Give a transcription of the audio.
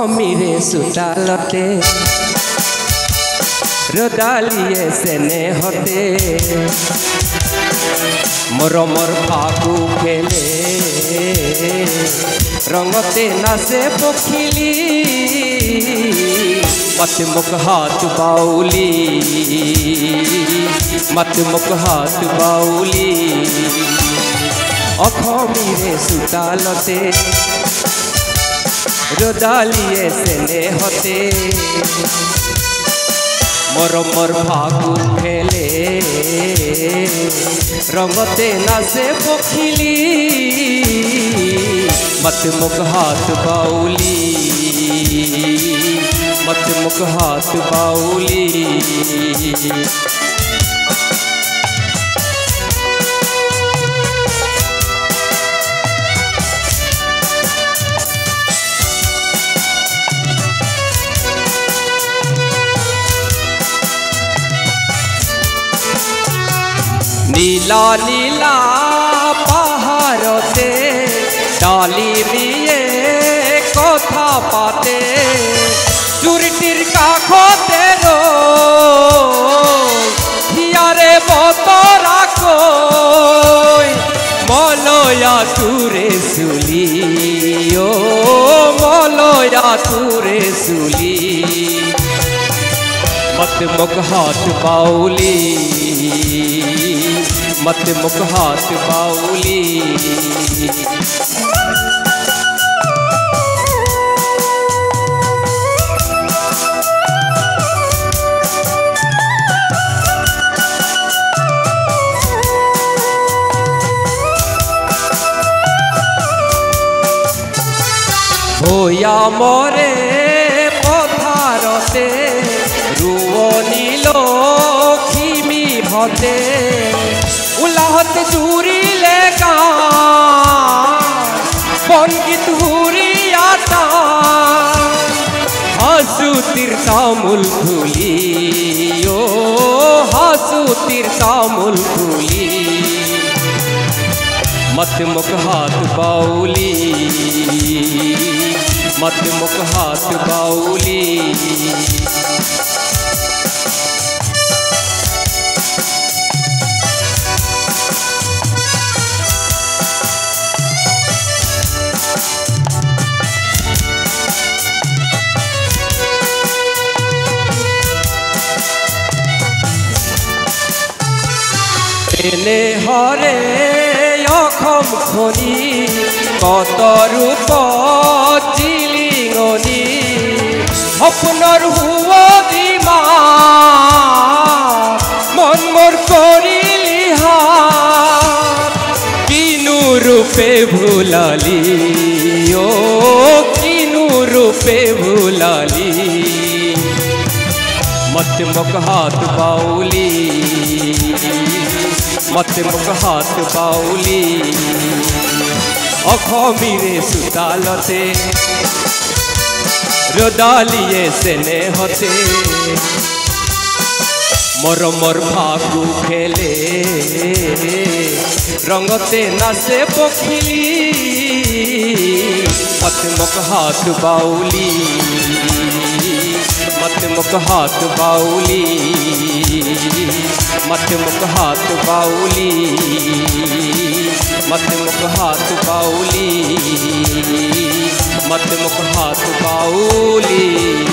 অখমিরে সুতালতে রদালিয়ে সেনে হতে মরমর ফাগু খেলে রঙতে নাচে পখিলি मत मुख हाथ बाउली मत मुख हाथ बाउली अखमिरे सुतालते रदालिए सेने हते मरमर फागु खेले रंगते नाचे पखिली मत मुख हाथ बाउली मत मुख हाथ बाउली नीला नीला पहाड़ते डाली दिए कथा पाते चुरटिर काखते रो हियारे बतरा कोई मलया तुरे सुली ओ मलया तुरे सुली मत मुख हाथ बाउली मत मुख हाथ बाउली होया मोरे पथारते रुवनी लक्ष्मी हते उलाहत जुरी लेगा पंडित हुरियाता हासु तीर्थामुल फुली ओ हासु तीर्थामुल फुली मत मुख हाथ बाउली मत मुख हाथ बाउली एने हरे अखम खनी कत रूप चिलिंगनी अपनर हुओ दिमा मन मोर करिलिहा किनु रूपे भुलाली ओ किनु रूपे भुलाली मत मुख हाथ बाउली मत मुख हाथ बाउली अखमिरे सुतालते रदालिए सेने हते मरमर फागु खेले रंगते नाचे पखिली मत मुख हाथ बाउली मत मुख हाथ बाउली मत मुख हाथ बाउली मत मुख हाथ बाउली मत मुख हाथ बाउली।